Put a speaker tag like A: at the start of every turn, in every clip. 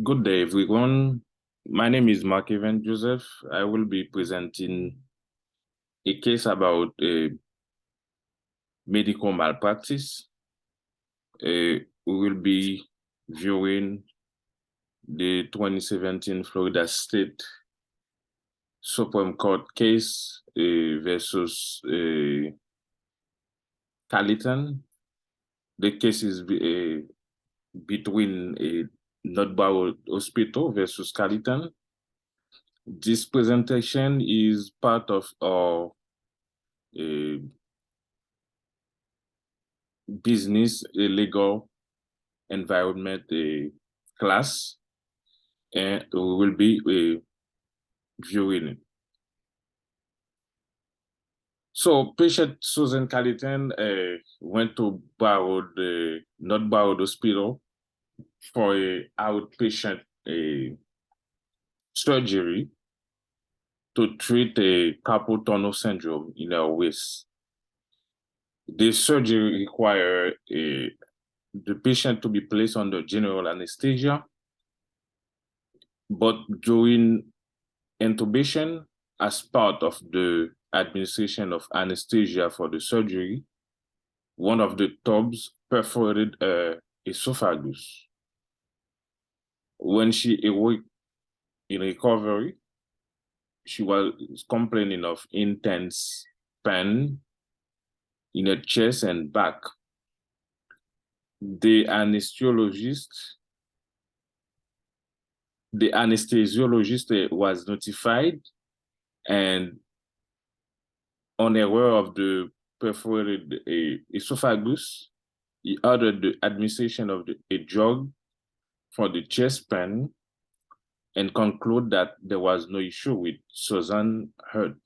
A: Good day, everyone. My name is Marc-Evens Joseph. I will be presenting a case about medical malpractice. We will be viewing the 2017 Florida State Supreme Court case versus Kalitan. The case is between North Broward Hospital versus Kalitan. This presentation is part of our uh, business legal environment class, and we will be viewing it. So patient Susan Kalitan went to Broward, North Broward Hospital for a outpatient surgery to treat a carpal tunnel syndrome in her waist. This surgery required the patient to be placed under general anesthesia, but during intubation, as part of the administration of anesthesia for the surgery, one of the tubes perforated her esophagus. When she awoke in recovery, she was complaining of intense pain in her chest and back. The anesthesiologist was notified, and on aware of the perforated esophagus, he ordered the administration of a drug for the chest pain and conclude that there was no issue with Susan Heard.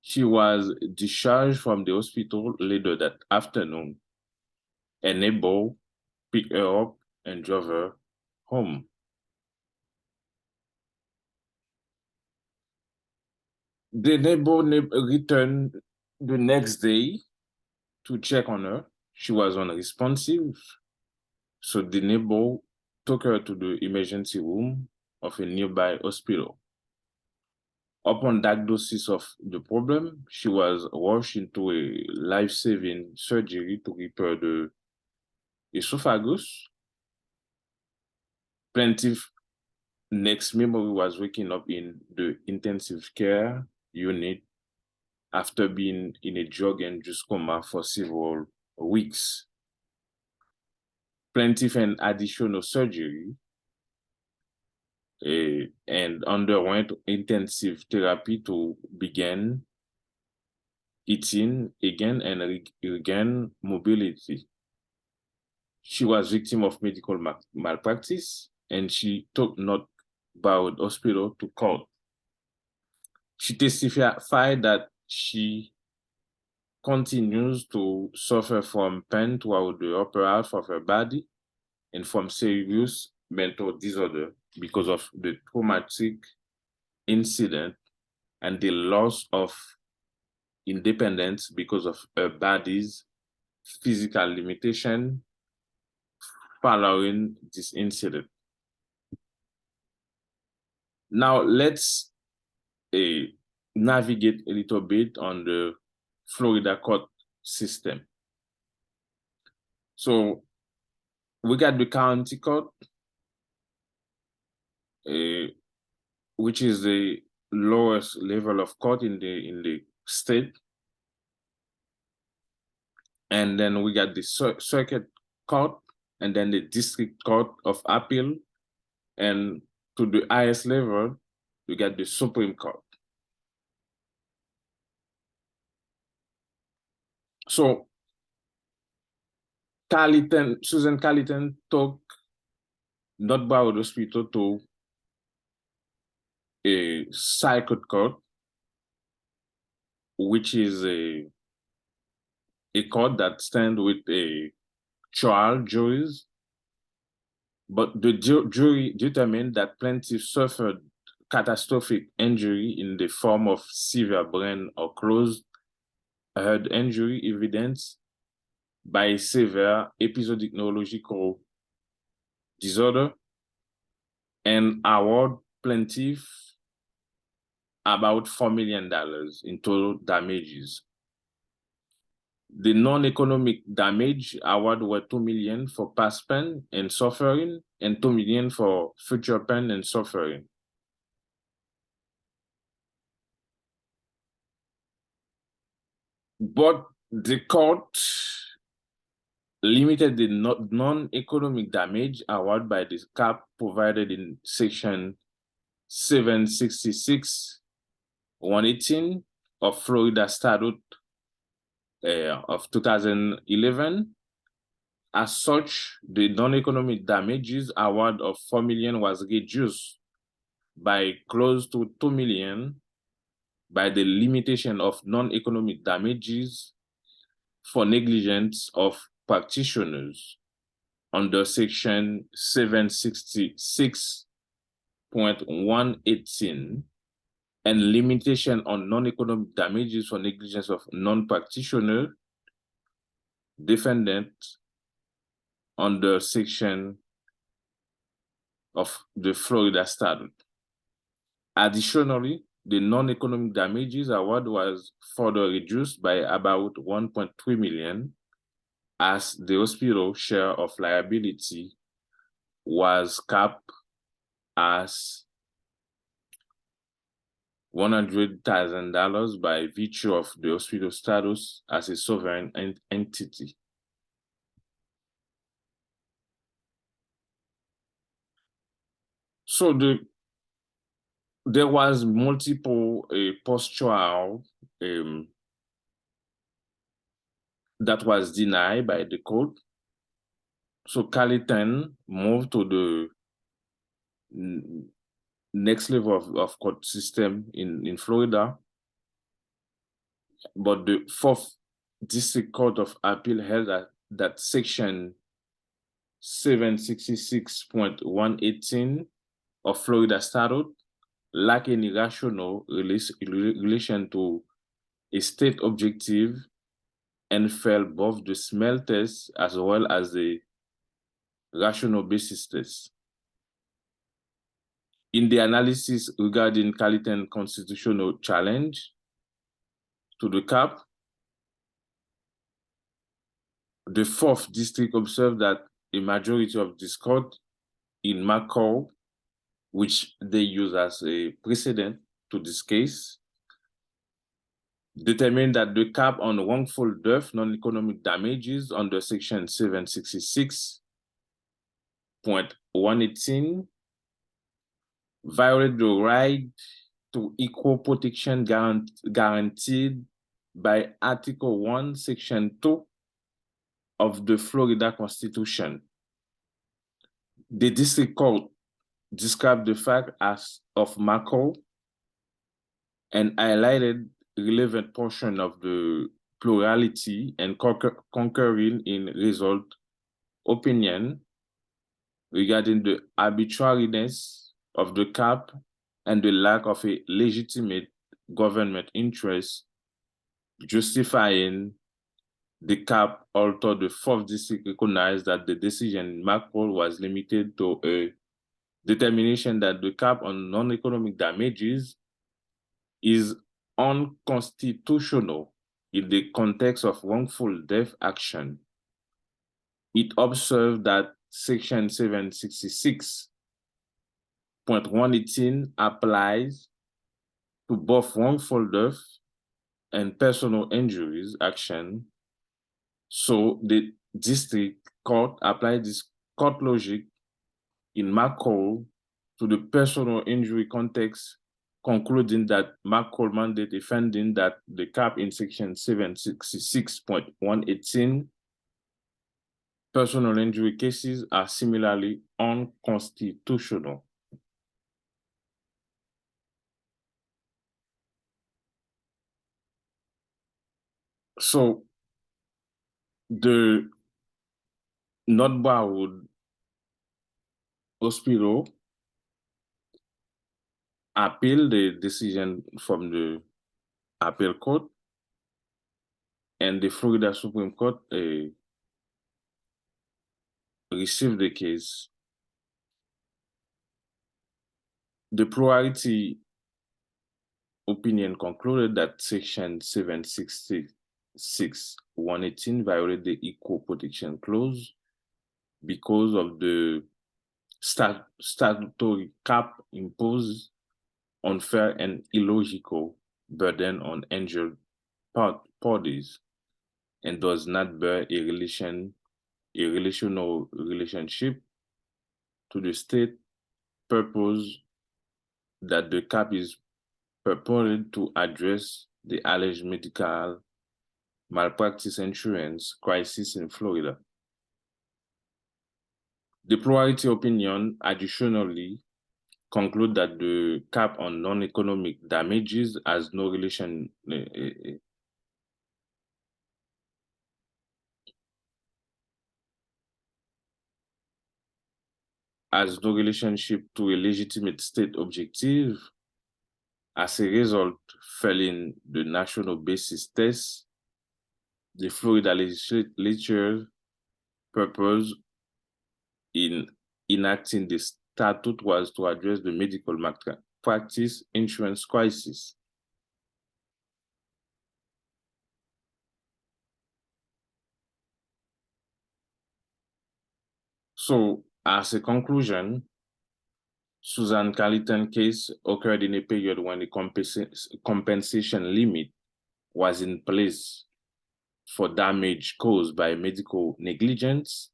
A: She was discharged from the hospital later that afternoon, and a neighbor picked her up and drove her home. The neighbor returned the next day to check on her. She was unresponsive, so the neighbor took her to the emergency room of a nearby hospital. Upon diagnosis of the problem, she was rushed into a life-saving surgery to repair the esophagus. Plaintiff next memory was waking up in the intensive care unit after being in a drug-induced coma for several weeks. Plaintiff had additional surgery and underwent intensive therapy to begin eating again and regain mobility. She was victim of medical malpractice, and she took North Broward Hospital to court. She testified that she continues to suffer from pain throughout the upper half of her body and from serious mental disorder because of the traumatic incident and the loss of independence because of her body's physical limitation following this incident. Now let's navigate a little bit on the Florida court system. So we got the county court, which is the lowest level of court in the state. And then we got the circuit court, and then the district court of appeal, and to the highest level, we got the Supreme Court. So Susan Kalitan took North Broward Hospital to a circuit court, which is a court that stands with a trial juries, but the jury determined that plaintiff suffered catastrophic injury in the form of severe brain or closed head injury evidenced by severe episodic neurological disorder and award plaintiff about $4 million in total damages. The non-economic damage award were $2 million for past pain and suffering and $2 million for future pain and suffering. But the court limited the non-economic damage award by the cap provided in section 766-118 of Florida Statute of 2011. As such, the non-economic damages award of $4 million was reduced by close to $2 million by the limitation of non-economic damages for negligence of practitioners under section 766.118 and limitation on non-economic damages for negligence of non-practitioner defendant under section of the Florida Statute. Additionally, the non-economic damages award was further reduced by about $1.3 million as the hospital share of liability was capped as $100,000 by virtue of the hospital status as a sovereign entity. So there was multiple post-trial that was denied by the court. So Kalitan moved to the next level of court system in Florida. But the Fourth District Court of Appeal held that section 766.118 of Florida Statute lack any rational relation to a state objective and failed both the smell test as well as the rational basis test. In the analysis regarding Kalitan constitutional challenge to the cap, the Fourth District observed that a majority of this court in Marc-Evens, which they use as a precedent to this case, determined that the cap on wrongful death non-economic damages under section 766.118 violate the right to equal protection guaranteed by Article 1, Section 2 of the Florida Constitution. The District Court described the fact as of Marc-Evens and highlighted relevant portion of the plurality and concurring in result opinion regarding the arbitrariness of the cap and the lack of a legitimate government interest justifying the cap. Although the Fourth District recognized that the decision in Marc-Evens was limited to a determination that the cap on non-economic damages is unconstitutional in the context of wrongful death action. It observed that section 766.118 applies to both wrongful death and personal injuries action. So the district court applied this court logic in Marc-Evens to the personal injury context, concluding that Marc-Evens mandate defending that the cap in section 766.118 personal injury cases are similarly unconstitutional. So the North Broward Hospital appealed the decision from the appeal court, and the Florida Supreme Court received the case. The plurality opinion concluded that Section 766(118) violated the Equal Protection Clause because of the statutory cap imposed unfair and illogical burden on injured parties and does not bear a relational relationship to the state purpose that the cap is purported to address the alleged medical malpractice insurance crisis in Florida. The plurality opinion additionally conclude that the cap on non-economic damages has no relation has no relationship to a legitimate state objective. As a result, failing the national basis test, the Florida legislature purpose in enacting the statute was to address the medical malpractice insurance crisis. So, as a conclusion, Susan Kalitan case occurred in a period when the compensation limit was in place for damage caused by medical negligence.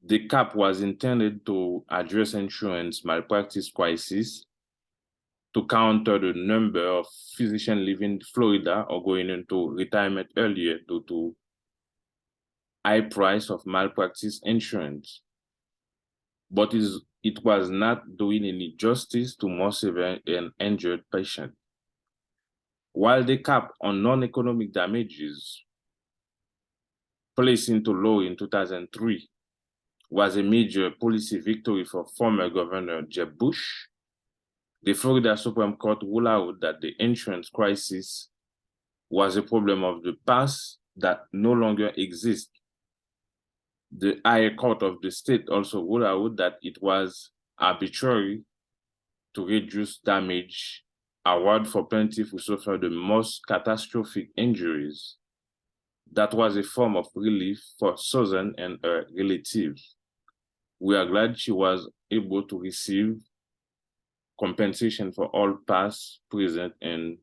A: The cap was intended to address insurance malpractice crisis, to counter the number of physicians leaving Florida or going into retirement earlier due to high price of malpractice insurance. But it was not doing any justice to more severe and injured patients. While the cap on non-economic damages placed into law in 2003 was a major policy victory for former Governor Jeb Bush, the Florida Supreme Court ruled out that the insurance crisis was a problem of the past that no longer exists. The higher court of the state also ruled out that it was arbitrary to reduce damage award for plaintiffs who suffered the most catastrophic injuries. That was a form of relief for Susan and her relatives. We are glad she was able to receive compensation for all past, present, and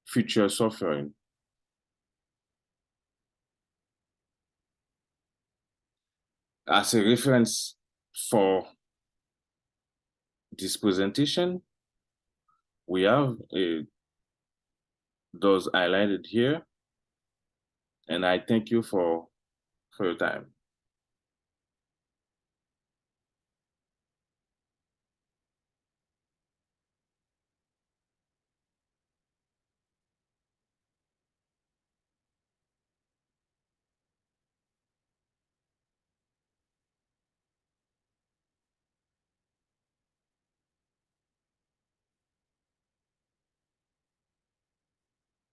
A: future suffering. As a reference for this presentation, we have those highlighted here, and I thank you for your time.